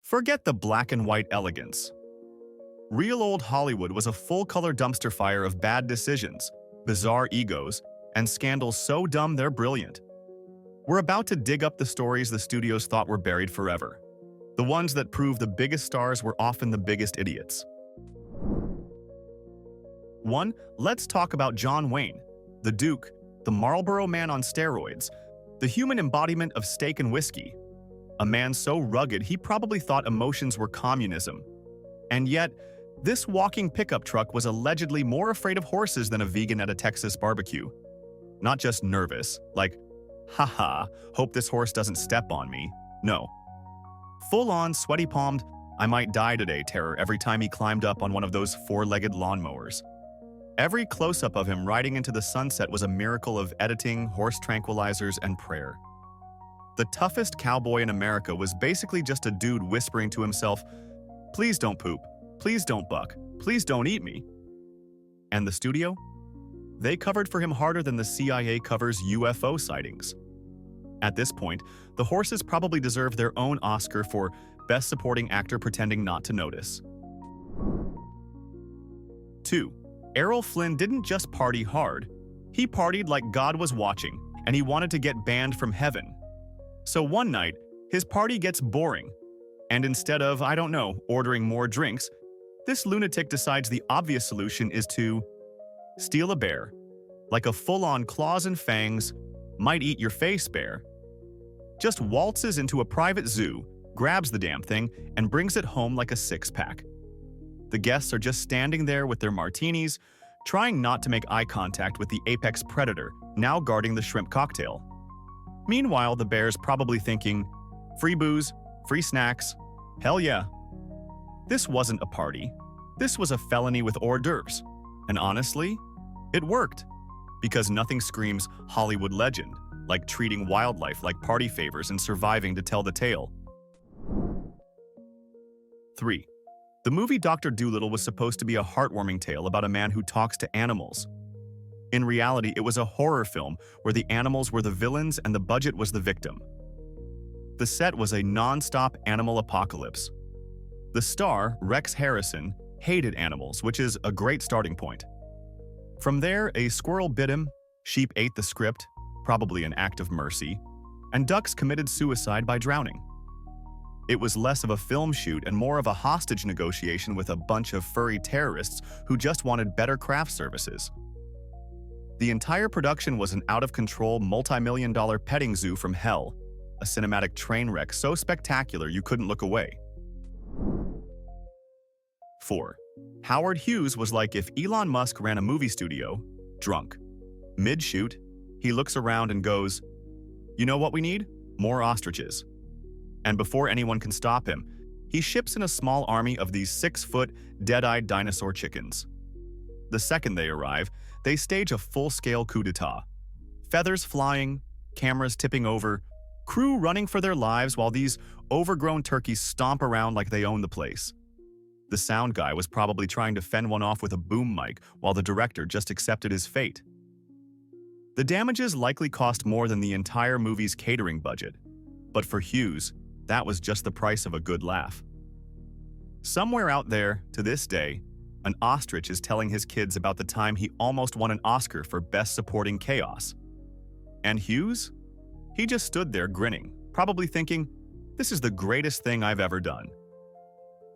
Forget the black and white elegance. Real old Hollywood was a full-color dumpster fire of bad decisions, bizarre egos, and scandals so dumb they're brilliant. We're about to dig up the stories the studios thought were buried forever. The ones that prove the biggest stars were often the biggest idiots. 1. Let's talk about John Wayne, the Duke, the Marlboro Man on steroids, the human embodiment of steak and whiskey. A man so rugged he probably thought emotions were communism. And yet, this walking pickup truck was allegedly more afraid of horses than a vegan at a Texas barbecue. Not just nervous, like, haha, hope this horse doesn't step on me. No. Full-on, sweaty-palmed, I might die today terror every time he climbed up on one of those four-legged lawnmowers. Every close-up of him riding into the sunset was a miracle of editing, horse tranquilizers, and prayer. The toughest cowboy in America was basically just a dude whispering to himself, "Please don't poop. Please don't buck. Please don't eat me." And the studio? They covered for him harder than the CIA covers UFO sightings. At this point, the horses probably deserve their own Oscar for Best Supporting Actor pretending not to notice. 2. Errol Flynn didn't just party hard. He partied like God was watching, and he wanted to get banned from heaven. So one night, his party gets boring, and instead of, I don't know, ordering more drinks, this lunatic decides the obvious solution is to steal a bear, like a full-on claws and fangs, might-eat-your-face bear. Just waltzes into a private zoo, grabs the damn thing, and brings it home like a six-pack. The guests are just standing there with their martinis, trying not to make eye contact with the apex predator, now guarding the shrimp cocktail. Meanwhile, the bear's probably thinking, free booze, free snacks, hell yeah. This wasn't a party. This was a felony with hors d'oeuvres. And honestly, it worked. Because nothing screams Hollywood legend, like treating wildlife like party favors and surviving to tell the tale. 3. The movie Dr. Doolittle was supposed to be a heartwarming tale about a man who talks to animals. In reality, it was a horror film where the animals were the villains and the budget was the victim. The set was a non-stop animal apocalypse. The star, Rex Harrison, hated animals, which is a great starting point. From there, a squirrel bit him, sheep ate the script, probably an act of mercy, and ducks committed suicide by drowning. It was less of a film shoot and more of a hostage negotiation with a bunch of furry terrorists who just wanted better craft services. The entire production was an out-of-control, multi-million-dollar petting zoo from hell, a cinematic train wreck so spectacular you couldn't look away. 4. Howard Hughes was like if Elon Musk ran a movie studio, drunk. Mid-shoot, he looks around and goes, "You know what we need? More ostriches." And before anyone can stop him, he ships in a small army of these 6-foot, dead-eyed dinosaur chickens. The second they arrive, they stage a full-scale coup d'etat. Feathers flying, cameras tipping over, crew running for their lives while these overgrown turkeys stomp around like they own the place. The sound guy was probably trying to fend one off with a boom mic while the director just accepted his fate. The damages likely cost more than the entire movie's catering budget, but for Hughes, that was just the price of a good laugh. Somewhere out there, to this day, an ostrich is telling his kids about the time he almost won an Oscar for Best Supporting Chaos. And Hughes? He just stood there grinning, probably thinking, "This is the greatest thing I've ever done."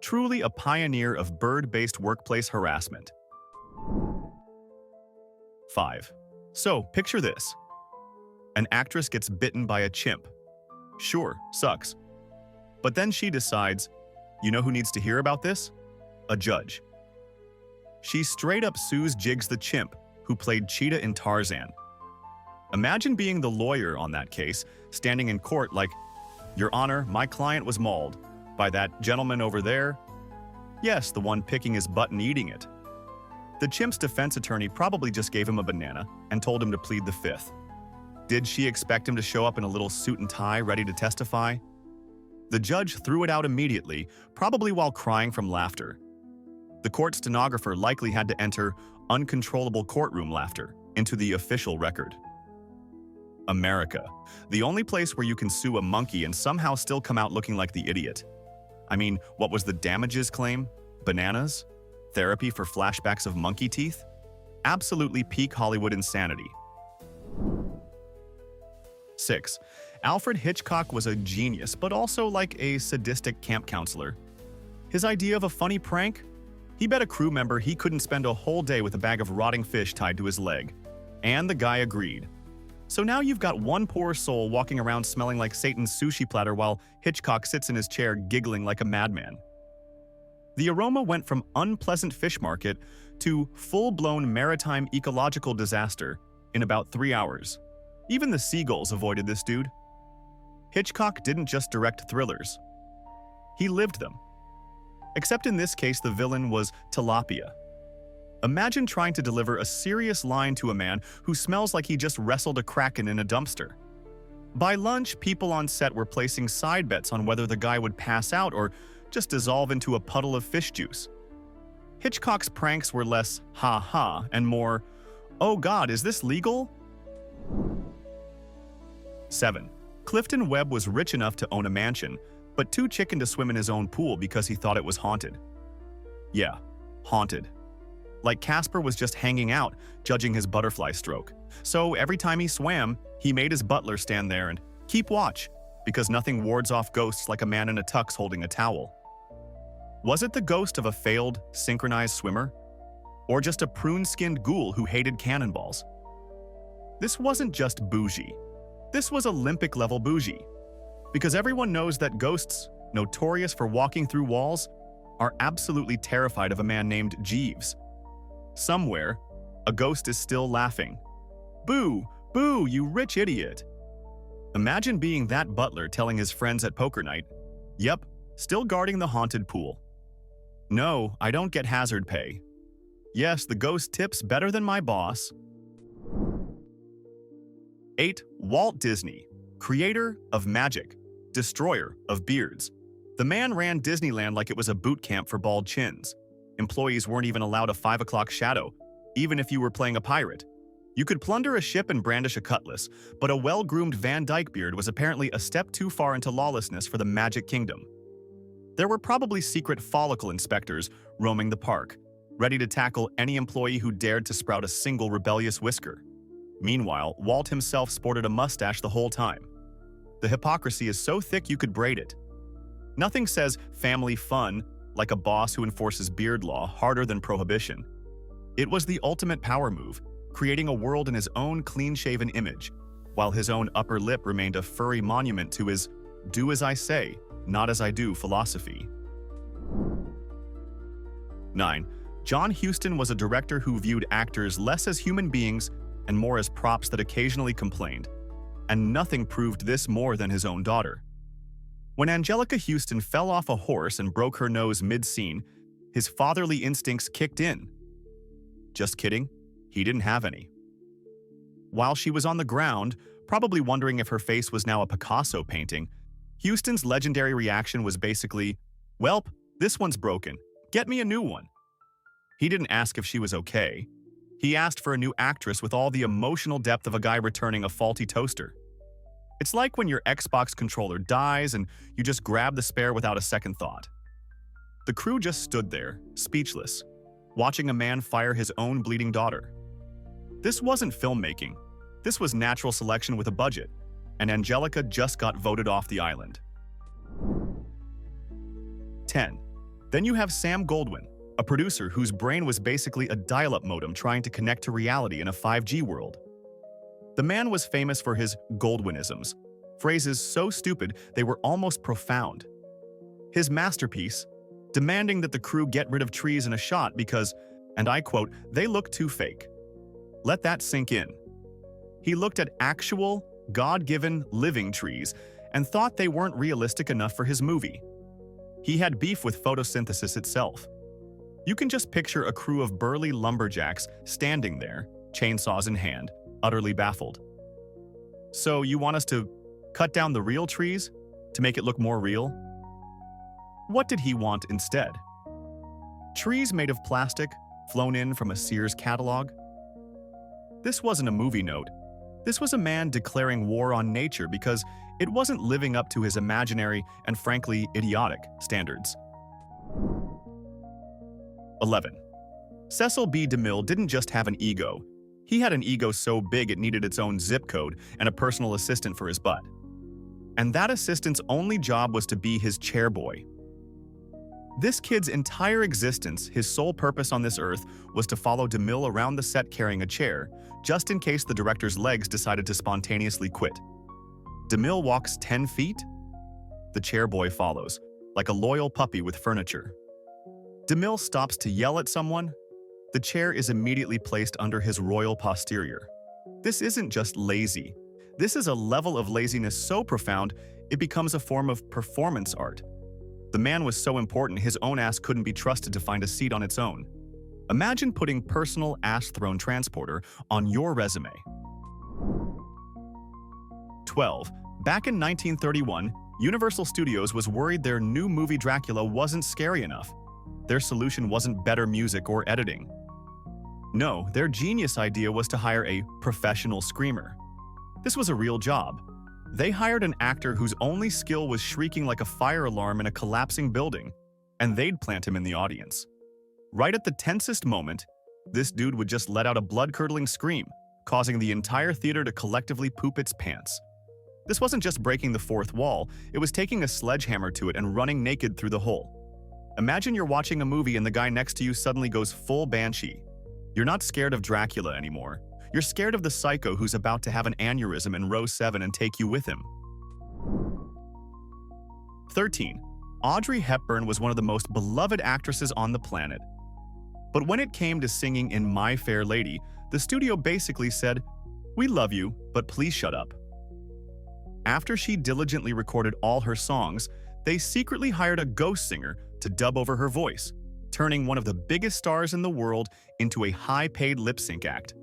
Truly a pioneer of bird-based workplace harassment. 5. So, picture this. An actress gets bitten by a chimp. Sure, sucks. But then she decides, you know who needs to hear about this? A judge. She straight up sues Jiggs the chimp, who played Cheetah in Tarzan. Imagine being the lawyer on that case, standing in court like, "Your Honor, my client was mauled. By that gentleman over there? Yes, the one picking his butt and eating it." The chimp's defense attorney probably just gave him a banana and told him to plead the fifth. Did she expect him to show up in a little suit and tie, ready to testify? The judge threw it out immediately, probably while crying from laughter. The court stenographer likely had to enter uncontrollable courtroom laughter into the official record. America, the only place where you can sue a monkey and somehow still come out looking like the idiot. I mean, what was the damages claim? Bananas? Therapy for flashbacks of monkey teeth? Absolutely peak Hollywood insanity. 6. Alfred Hitchcock was a genius, but also like a sadistic camp counselor. His idea of a funny prank? He bet a crew member he couldn't spend a whole day with a bag of rotting fish tied to his leg. And the guy agreed. So now you've got one poor soul walking around smelling like Satan's sushi platter while Hitchcock sits in his chair giggling like a madman. The aroma went from unpleasant fish market to full-blown maritime ecological disaster in about 3 hours. Even the seagulls avoided this dude. Hitchcock didn't just direct thrillers. He lived them. Except in this case, the villain was tilapia. Imagine trying to deliver a serious line to a man who smells like he just wrestled a kraken in a dumpster. By lunch, people on set were placing side bets on whether the guy would pass out or just dissolve into a puddle of fish juice. Hitchcock's pranks were less ha-ha and more, oh God, is this legal? 7. Clifton Webb was rich enough to own a mansion, but too chicken to swim in his own pool because he thought it was haunted. Yeah, haunted. Like Casper was just hanging out, judging his butterfly stroke. So every time he swam, he made his butler stand there and keep watch, because nothing wards off ghosts like a man in a tux holding a towel. Was it the ghost of a failed, synchronized swimmer? Or just a prune-skinned ghoul who hated cannonballs? This wasn't just bougie. This was Olympic-level bougie. Because everyone knows that ghosts, notorious for walking through walls, are absolutely terrified of a man named Jeeves. Somewhere, a ghost is still laughing. Boo! Boo, you rich idiot! Imagine being that butler telling his friends at poker night, yep, still guarding the haunted pool. No, I don't get hazard pay. Yes, the ghost tips better than my boss. 8. Walt Disney, creator of magic, destroyer of beards. The man ran Disneyland like it was a boot camp for bald chins. Employees weren't even allowed a 5 o'clock shadow, even if you were playing a pirate. You could plunder a ship and brandish a cutlass, but a well-groomed Van Dyke beard was apparently a step too far into lawlessness for the Magic Kingdom. There were probably secret follicle inspectors roaming the park, ready to tackle any employee who dared to sprout a single rebellious whisker. Meanwhile, Walt himself sported a mustache the whole time. The hypocrisy is so thick you could braid it. Nothing says family fun like a boss who enforces beard law harder than prohibition. It was the ultimate power move, creating a world in his own clean-shaven image, while his own upper lip remained a furry monument to his do as I say, not as I do philosophy. 9. John Huston was a director who viewed actors less as human beings and more as props that occasionally complained, and nothing proved this more than his own daughter. When Angelica Huston fell off a horse and broke her nose mid-scene, his fatherly instincts kicked in. Just kidding, he didn't have any. While she was on the ground, probably wondering if her face was now a Picasso painting, Huston's legendary reaction was basically, "Welp, this one's broken. Get me a new one." He didn't ask if she was okay. He asked for a new actress with all the emotional depth of a guy returning a faulty toaster. It's like when your Xbox controller dies and you just grab the spare without a second thought. The crew just stood there, speechless, watching a man fire his own bleeding daughter. This wasn't filmmaking. This was natural selection with a budget, and Angelica just got voted off the island. 10. Then you have Sam Goldwyn, a producer whose brain was basically a dial-up modem trying to connect to reality in a 5G world. The man was famous for his Goldwynisms, phrases so stupid they were almost profound. His masterpiece, demanding that the crew get rid of trees in a shot because, and I quote, "they look too fake." Let that sink in. He looked at actual, God-given, living trees and thought they weren't realistic enough for his movie. He had beef with photosynthesis itself. You can just picture a crew of burly lumberjacks standing there, chainsaws in hand, utterly baffled. So you want us to cut down the real trees to make it look more real? What did he want instead? Trees made of plastic, flown in from a Sears catalog? This wasn't a movie note. This was a man declaring war on nature because it wasn't living up to his imaginary and frankly idiotic standards. 11. Cecil B. DeMille didn't just have an ego. He had an ego so big it needed its own zip code and a personal assistant for his butt. And that assistant's only job was to be his chairboy. This kid's entire existence, his sole purpose on this earth, was to follow DeMille around the set carrying a chair, just in case the director's legs decided to spontaneously quit. DeMille walks 10 feet? The chairboy follows, like a loyal puppy with furniture. DeMille stops to yell at someone. The chair is immediately placed under his royal posterior. This isn't just lazy. This is a level of laziness so profound, it becomes a form of performance art. The man was so important, his own ass couldn't be trusted to find a seat on its own. Imagine putting personal ass throne transporter on your resume. 12. Back in 1931, Universal Studios was worried their new movie Dracula wasn't scary enough. Their solution wasn't better music or editing. No, their genius idea was to hire a professional screamer. This was a real job. They hired an actor whose only skill was shrieking like a fire alarm in a collapsing building, and they'd plant him in the audience. Right at the tensest moment, this dude would just let out a blood-curdling scream, causing the entire theater to collectively poop its pants. This wasn't just breaking the fourth wall, it was taking a sledgehammer to it and running naked through the hole. Imagine you're watching a movie and the guy next to you suddenly goes full banshee. You're not scared of Dracula anymore. You're scared of the psycho who's about to have an aneurysm in row 7 and take you with him. 13. Audrey Hepburn was one of the most beloved actresses on the planet. But when it came to singing in My Fair Lady, the studio basically said, "We love you, but please shut up." After she diligently recorded all her songs, they secretly hired a ghost singer to dub over her voice, turning one of the biggest stars in the world into a high-paid lip-sync act.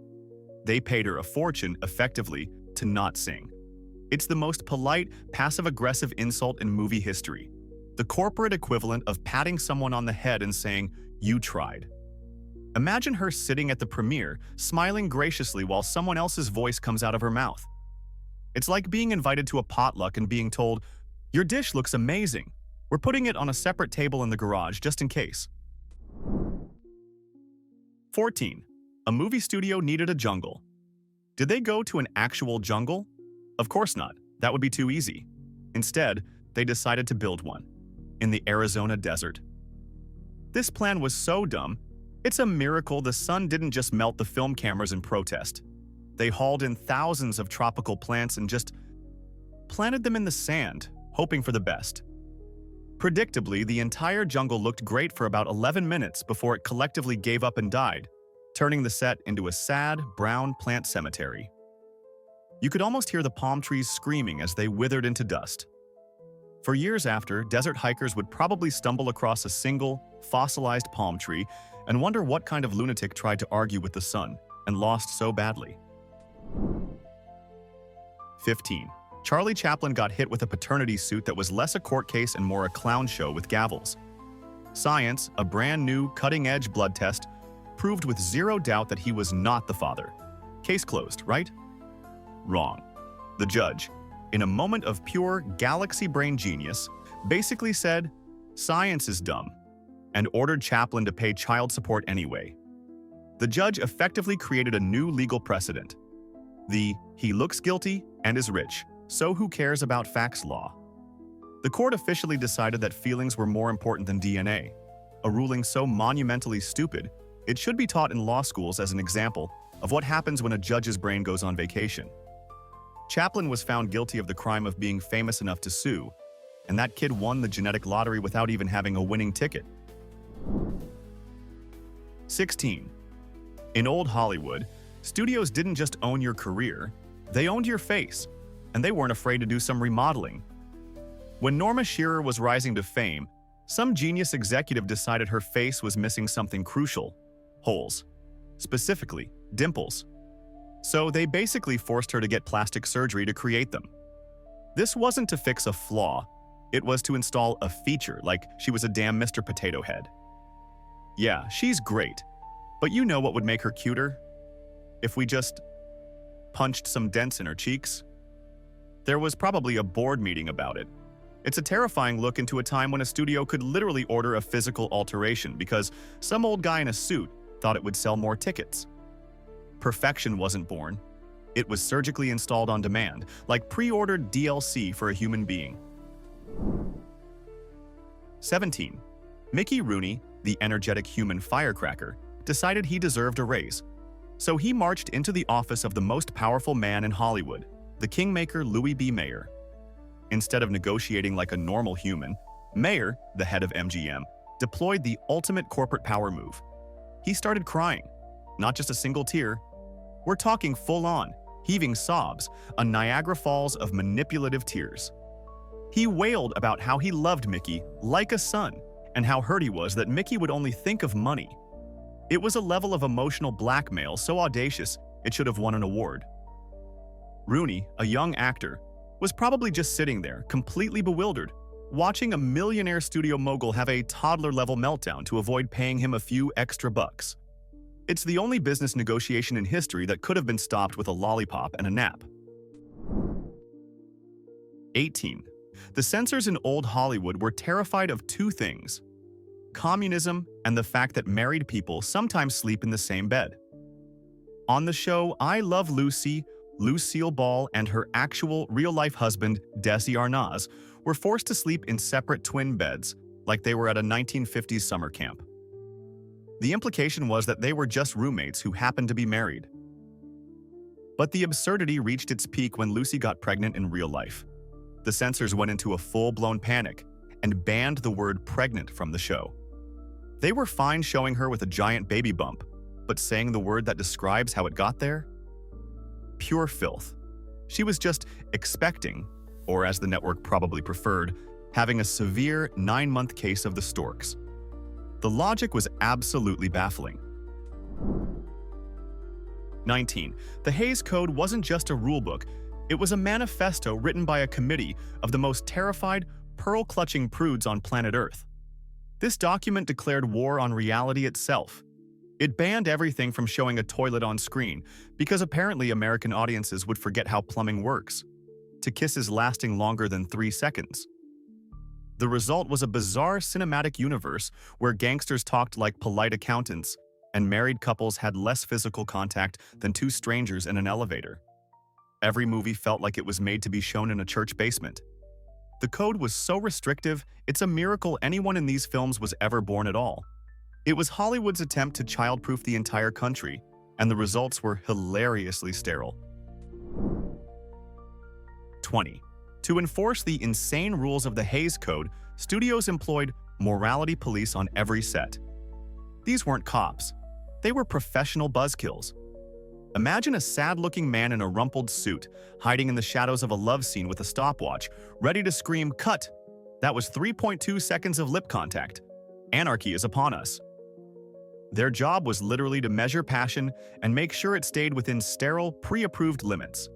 They paid her a fortune, effectively, to not sing. It's the most polite, passive-aggressive insult in movie history. The corporate equivalent of patting someone on the head and saying, "You tried." Imagine her sitting at the premiere, smiling graciously while someone else's voice comes out of her mouth. It's like being invited to a potluck and being told, "Your dish looks amazing. We're putting it on a separate table in the garage, just in case." 14. A movie studio needed a jungle. Did they go to an actual jungle? Of course not. That would be too easy. Instead, they decided to build one in the Arizona desert. This plan was so dumb, it's a miracle the sun didn't just melt the film cameras in protest. They hauled in thousands of tropical plants and just planted them in the sand, hoping for the best. Predictably, the entire jungle looked great for about 11 minutes before it collectively gave up and died, turning the set into a sad, brown plant cemetery. You could almost hear the palm trees screaming as they withered into dust. For years after, desert hikers would probably stumble across a single, fossilized palm tree and wonder what kind of lunatic tried to argue with the sun and lost so badly. 15. Charlie Chaplin got hit with a paternity suit that was less a court case and more a clown show with gavels. Science, a brand new, cutting-edge blood test, proved with zero doubt that he was not the father. Case closed, right? Wrong. The judge, in a moment of pure galaxy brain genius, basically said, "Science is dumb," and ordered Chaplin to pay child support anyway. The judge effectively created a new legal precedent. The "he looks guilty and is rich, so who cares about facts" law. The court officially decided that feelings were more important than DNA, a ruling so monumentally stupid, it should be taught in law schools as an example of what happens when a judge's brain goes on vacation. Chaplin was found guilty of the crime of being famous enough to sue, and that kid won the genetic lottery without even having a winning ticket. 16. In old Hollywood, studios didn't just own your career, they owned your face, and they weren't afraid to do some remodeling. When Norma Shearer was rising to fame, some genius executive decided her face was missing something crucial: holes. Specifically, dimples. So they basically forced her to get plastic surgery to create them. This wasn't to fix a flaw, it was to install a feature, like she was a damn Mr. Potato Head. Yeah, she's great, but you know what would make her cuter? If we just punched some dents in her cheeks. There was probably a board meeting about it. It's a terrifying look into a time when a studio could literally order a physical alteration because some old guy in a suit thought it would sell more tickets. Perfection wasn't born. It was surgically installed on demand, like pre-ordered DLC for a human being. 17. Mickey Rooney, the energetic human firecracker, decided he deserved a raise. So he marched into the office of the most powerful man in Hollywood, the kingmaker Louis B. Mayer. Instead of negotiating like a normal human, Mayer, the head of MGM, deployed the ultimate corporate power move. He started crying, not just a single tear. We're talking full-on, heaving sobs, a Niagara Falls of manipulative tears. He wailed about how he loved Mickey like a son and how hurt he was that Mickey would only think of money. It was a level of emotional blackmail so audacious it should have won an award. Rooney, a young actor, was probably just sitting there, completely bewildered, watching a millionaire studio mogul have a toddler-level meltdown to avoid paying him a few extra bucks. It's the only business negotiation in history that could have been stopped with a lollipop and a nap. 18. The censors in old Hollywood were terrified of two things: communism and the fact that married people sometimes sleep in the same bed. On the show I Love Lucy, Lucille Ball and her actual real-life husband, Desi Arnaz, were forced to sleep in separate twin beds, like they were at a 1950s summer camp. The implication was that they were just roommates who happened to be married. But the absurdity reached its peak when Lucy got pregnant in real life. The censors went into a full-blown panic and banned the word pregnant from the show. They were fine showing her with a giant baby bump, but saying the word that describes how it got there? Pure filth. She was just expecting, or as the network probably preferred, having a severe 9-month case of the storks. The logic was absolutely baffling. 19. The Haze Code wasn't just a rulebook, it was a manifesto written by a committee of the most terrified, pearl-clutching prudes on planet Earth. This document declared war on reality itself. It banned everything from showing a toilet on screen, because apparently American audiences would forget how plumbing works, to kisses lasting longer than 3 seconds. The result was a bizarre cinematic universe where gangsters talked like polite accountants, and married couples had less physical contact than two strangers in an elevator. Every movie felt like it was made to be shown in a church basement. The code was so restrictive, it's a miracle anyone in these films was ever born at all. It was Hollywood's attempt to child-proof the entire country, and the results were hilariously sterile. 20. To enforce the insane rules of the Haze Code, studios employed morality police on every set. These weren't cops. They were professional buzzkills. Imagine a sad-looking man in a rumpled suit, hiding in the shadows of a love scene with a stopwatch, ready to scream, "Cut!" That was 3.2 seconds of lip contact. Anarchy is upon us. Their job was literally to measure passion and make sure it stayed within sterile, pre-approved limits.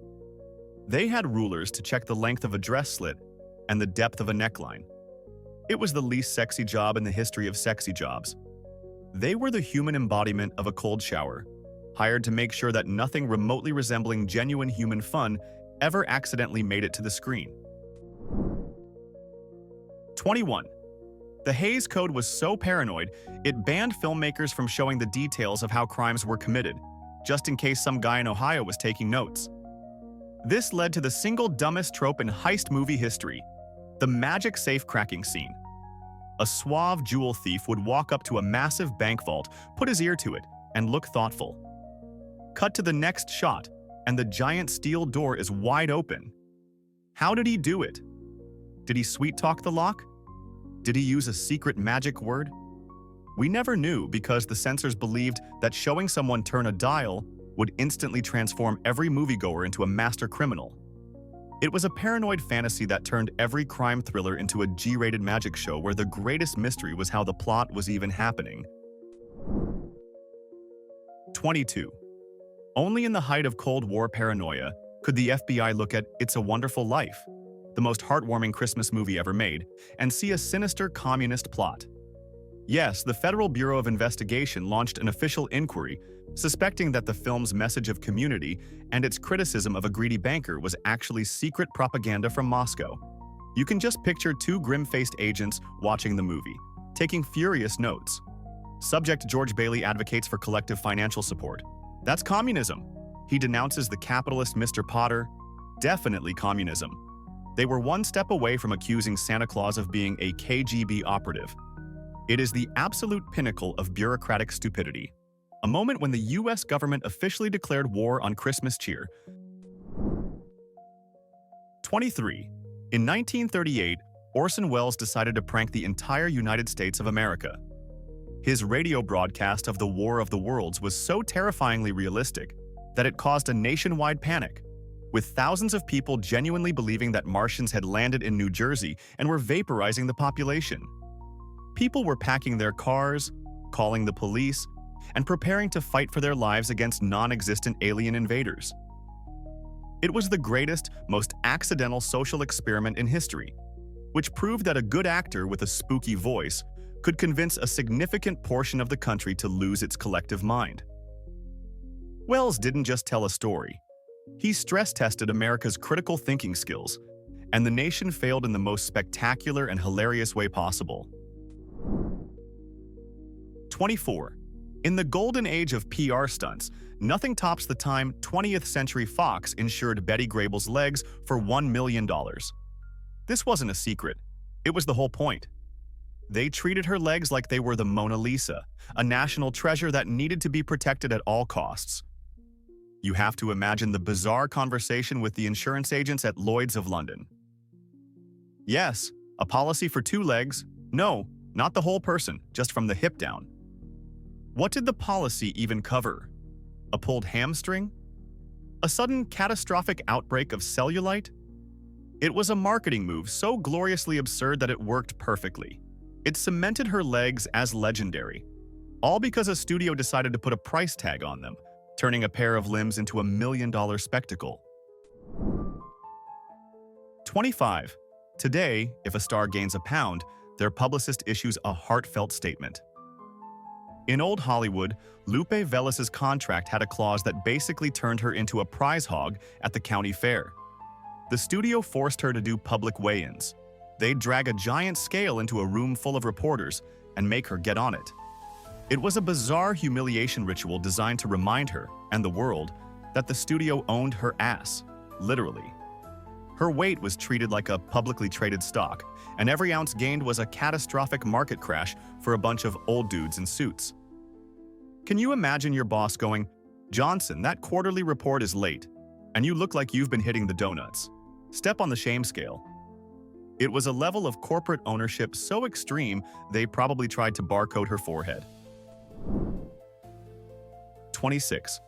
They had rulers to check the length of a dress slit and the depth of a neckline. It was the least sexy job in the history of sexy jobs. They were the human embodiment of a cold shower, hired to make sure that nothing remotely resembling genuine human fun ever accidentally made it to the screen. 21. The Haze Code was so paranoid, it banned filmmakers from showing the details of how crimes were committed, just in case some guy in Ohio was taking notes. This led to the single dumbest trope in heist movie history, the magic safe cracking scene. A suave jewel thief would walk up to a massive bank vault, put his ear to it, and look thoughtful. Cut to the next shot, and the giant steel door is wide open. How did he do it? Did he sweet-talk the lock? Did he use a secret magic word? We never knew because the censors believed that showing someone turn a dial would instantly transform every moviegoer into a master criminal. It was a paranoid fantasy that turned every crime thriller into a G-rated magic show where the greatest mystery was how the plot was even happening. 22. Only in the height of Cold War paranoia could the FBI look at It's a Wonderful Life, the most heartwarming Christmas movie ever made, and see a sinister communist plot. Yes, the Federal Bureau of Investigation launched an official inquiry, suspecting that the film's message of community and its criticism of a greedy banker was actually secret propaganda from Moscow. You can just picture two grim-faced agents watching the movie, taking furious notes. Subject George Bailey advocates for collective financial support. That's communism. He denounces the capitalist Mr. Potter. Definitely communism. They were one step away from accusing Santa Claus of being a KGB operative. It is the absolute pinnacle of bureaucratic stupidity. A moment when the US government officially declared war on Christmas cheer. 23. In 1938, Orson Welles decided to prank the entire United States of America. His radio broadcast of the War of the Worlds was so terrifyingly realistic that it caused a nationwide panic, with thousands of people genuinely believing that Martians had landed in New Jersey and were vaporizing the population. People were packing their cars, calling the police, and preparing to fight for their lives against non-existent alien invaders. It was the greatest, most accidental social experiment in history, which proved that a good actor with a spooky voice could convince a significant portion of the country to lose its collective mind. Welles didn't just tell a story. He stress-tested America's critical thinking skills, and the nation failed in the most spectacular and hilarious way possible. 24. In the golden age of PR stunts, nothing tops the time 20th Century Fox insured Betty Grable's legs for $1 million. This wasn't a secret. It was the whole point. They treated her legs like they were the Mona Lisa, a national treasure that needed to be protected at all costs. You have to imagine the bizarre conversation with the insurance agents at Lloyd's of London. Yes, a policy for 2 legs. No, not the whole person, just from the hip down. What did the policy even cover? A pulled hamstring? A sudden catastrophic outbreak of cellulite? It was a marketing move so gloriously absurd that it worked perfectly. It cemented her legs as legendary, all because a studio decided to put a price tag on them, turning a pair of limbs into $1 million spectacle. 25. Today, if a star gains a pound, their publicist issues a heartfelt statement. In old Hollywood, Lupe Velis's contract had a clause that basically turned her into a prize hog at the county fair. The studio forced her to do public weigh-ins. They'd drag a giant scale into a room full of reporters and make her get on it. It was a bizarre humiliation ritual designed to remind her, and the world, that the studio owned her ass, literally. Her weight was treated like a publicly traded stock, and every ounce gained was a catastrophic market crash for a bunch of old dudes in suits. Can you imagine your boss going, "Johnson, that quarterly report is late, and you look like you've been hitting the donuts. Step on the shame scale." It was a level of corporate ownership so extreme they probably tried to barcode her forehead. 26.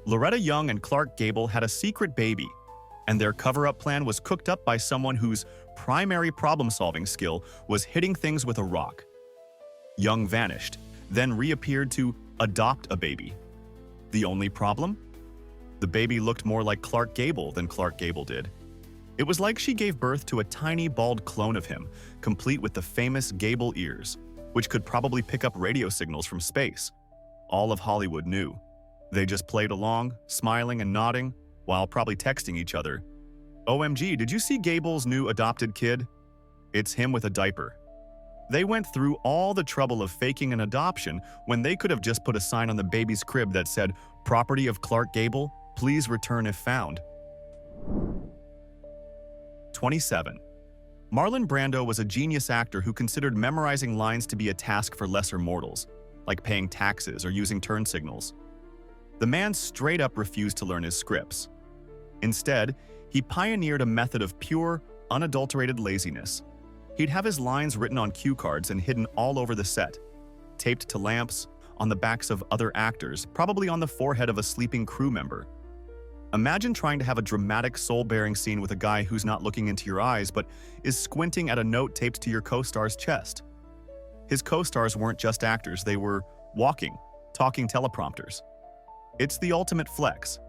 Loretta Young and Clark Gable had a secret baby, and their cover-up plan was cooked up by someone whose primary problem-solving skill was hitting things with a rock. Young vanished, then reappeared to adopt a baby. The only problem? The baby looked more like Clark Gable than Clark Gable did. It was like she gave birth to a tiny bald clone of him, complete with the famous Gable ears, which could probably pick up radio signals from space. All of Hollywood knew. They just played along, smiling and nodding, while probably texting each other. "OMG, did you see Gable's new adopted kid? It's him with a diaper." They went through all the trouble of faking an adoption when they could have just put a sign on the baby's crib that said, "Property of Clark Gable, please return if found." 27. Marlon Brando was a genius actor who considered memorizing lines to be a task for lesser mortals, like paying taxes or using turn signals. The man straight up refused to learn his scripts. Instead, he pioneered a method of pure, unadulterated laziness. He'd have his lines written on cue cards and hidden all over the set, taped to lamps, on the backs of other actors, probably on the forehead of a sleeping crew member. Imagine trying to have a dramatic, soul-bearing scene with a guy who's not looking into your eyes but is squinting at a note taped to your co-star's chest. His co-stars weren't just actors, they were walking, talking teleprompters. It's the ultimate flex.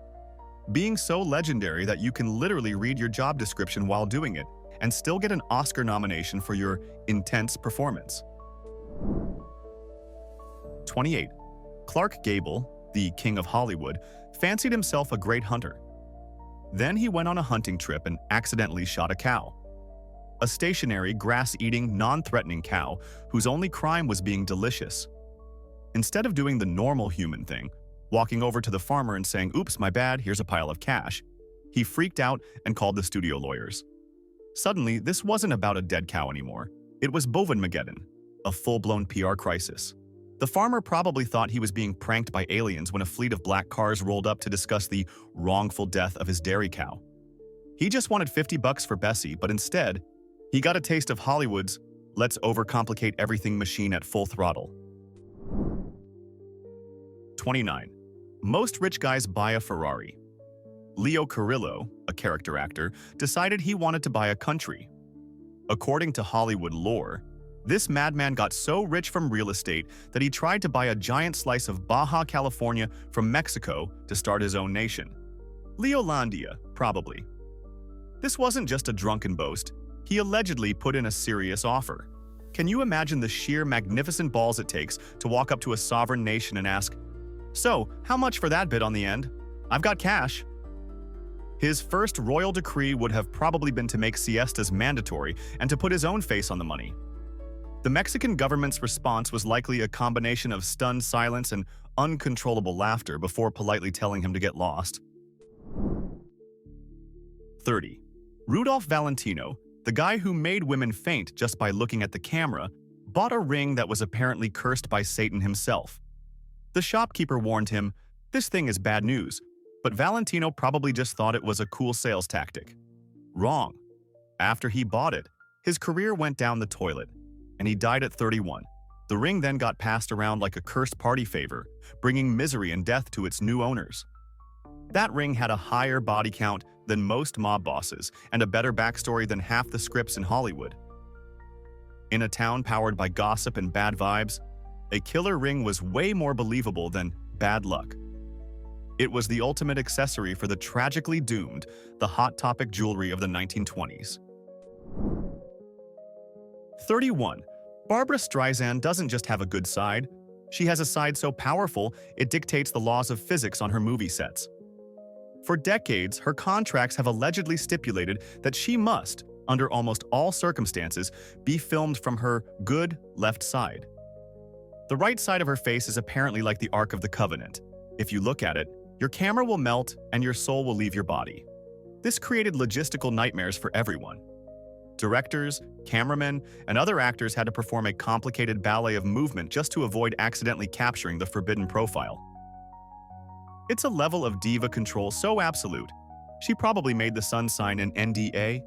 Being so legendary that you can literally read your job description while doing it and still get an Oscar nomination for your intense performance. 28. Clark Gable, the king of Hollywood, fancied himself a great hunter. Then he went on a hunting trip and accidentally shot a cow. A stationary, grass-eating, non-threatening cow whose only crime was being delicious. Instead of doing the normal human thing, walking over to the farmer and saying, "Oops, my bad, here's a pile of cash," he freaked out and called the studio lawyers. Suddenly, this wasn't about a dead cow anymore. It was Bovenmageddon, a full-blown PR crisis. The farmer probably thought he was being pranked by aliens when a fleet of black cars rolled up to discuss the wrongful death of his dairy cow. He just wanted $50 for Bessie, but instead, he got a taste of Hollywood's let's overcomplicate everything machine at full throttle. 29. Most rich guys buy a Ferrari. Leo Carrillo, a character actor, decided he wanted to buy a country. According to Hollywood lore, this madman got so rich from real estate that he tried to buy a giant slice of Baja California from Mexico to start his own nation. Leolandia, probably. This wasn't just a drunken boast. He allegedly put in a serious offer. Can you imagine the sheer magnificent balls it takes to walk up to a sovereign nation and ask, "So, how much for that bid on the end? I've got cash." His first royal decree would have probably been to make siestas mandatory and to put his own face on the money. The Mexican government's response was likely a combination of stunned silence and uncontrollable laughter before politely telling him to get lost. 30. Rudolph Valentino, the guy who made women faint just by looking at the camera, bought a ring that was apparently cursed by Satan himself. The shopkeeper warned him, "This thing is bad news," but Valentino probably just thought it was a cool sales tactic. Wrong. After he bought it, his career went down the toilet, and he died at 31. The ring then got passed around like a cursed party favor, bringing misery and death to its new owners. That ring had a higher body count than most mob bosses and a better backstory than half the scripts in Hollywood. In a town powered by gossip and bad vibes, a killer ring was way more believable than bad luck. It was the ultimate accessory for the tragically doomed, the hot topic jewelry of the 1920s. 31. Barbara Streisand doesn't just have a good side. She has a side so powerful it dictates the laws of physics on her movie sets. For decades, her contracts have allegedly stipulated that she must, under almost all circumstances, be filmed from her good left side. The right side of her face is apparently like the Ark of the Covenant. If you look at it, your camera will melt and your soul will leave your body. This created logistical nightmares for everyone. Directors, cameramen, and other actors had to perform a complicated ballet of movement just to avoid accidentally capturing the forbidden profile. It's a level of diva control so absolute, she probably made the sun sign in NDA.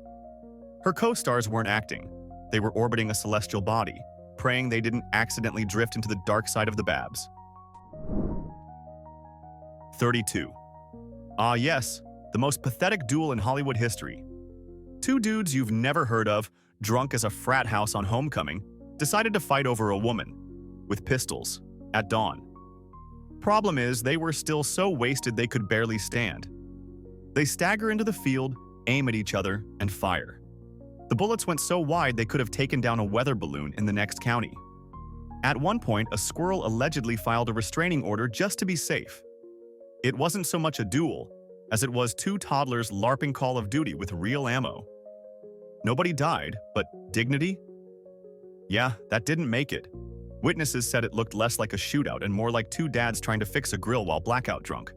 Her co-stars weren't acting. They were orbiting a celestial body, praying they didn't accidentally drift into the dark side of the Babs. 32. Ah yes, the most pathetic duel in Hollywood history. Two dudes you've never heard of, drunk as a frat house on homecoming, decided to fight over a woman, with pistols, at dawn. Problem is, they were still so wasted they could barely stand. They stagger into the field, aim at each other, and fire. The bullets went so wide they could have taken down a weather balloon in the next county. At one point, a squirrel allegedly filed a restraining order just to be safe. It wasn't so much a duel, as it was two toddlers LARPing Call of Duty with real ammo. Nobody died, but dignity? Yeah, that didn't make it. Witnesses said it looked less like a shootout and more like two dads trying to fix a grill while blackout drunk.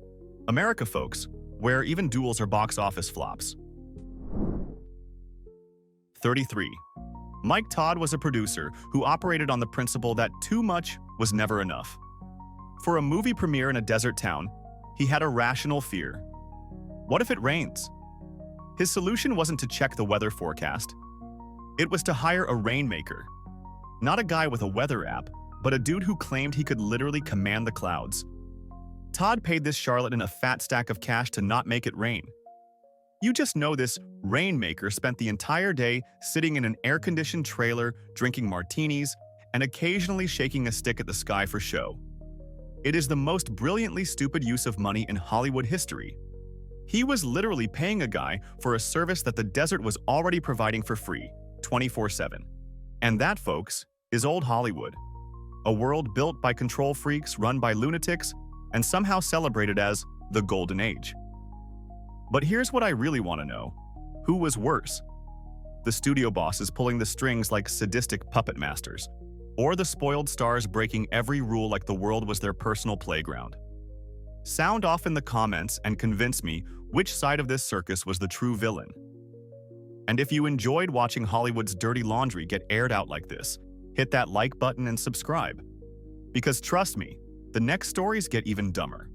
America, folks, where even duels are box office flops. 33. Mike Todd was a producer who operated on the principle that too much was never enough. For a movie premiere in a desert town, he had a rational fear. What if it rains? His solution wasn't to check the weather forecast. It was to hire a rainmaker. Not a guy with a weather app, but a dude who claimed he could literally command the clouds. Todd paid this charlatan a fat stack of cash to not make it rain. You just know this rainmaker spent the entire day sitting in an air-conditioned trailer, drinking martinis, and occasionally shaking a stick at the sky for show. It is the most brilliantly stupid use of money in Hollywood history. He was literally paying a guy for a service that the desert was already providing for free, 24/7. And that, folks, is old Hollywood. A world built by control freaks, run by lunatics, and somehow celebrated as the Golden Age. But here's what I really want to know. Who was worse? The studio bosses pulling the strings like sadistic puppet masters, or the spoiled stars breaking every rule like the world was their personal playground? Sound off in the comments and convince me which side of this circus was the true villain. And if you enjoyed watching Hollywood's dirty laundry get aired out like this, hit that like button and subscribe. Because trust me, the next stories get even dumber.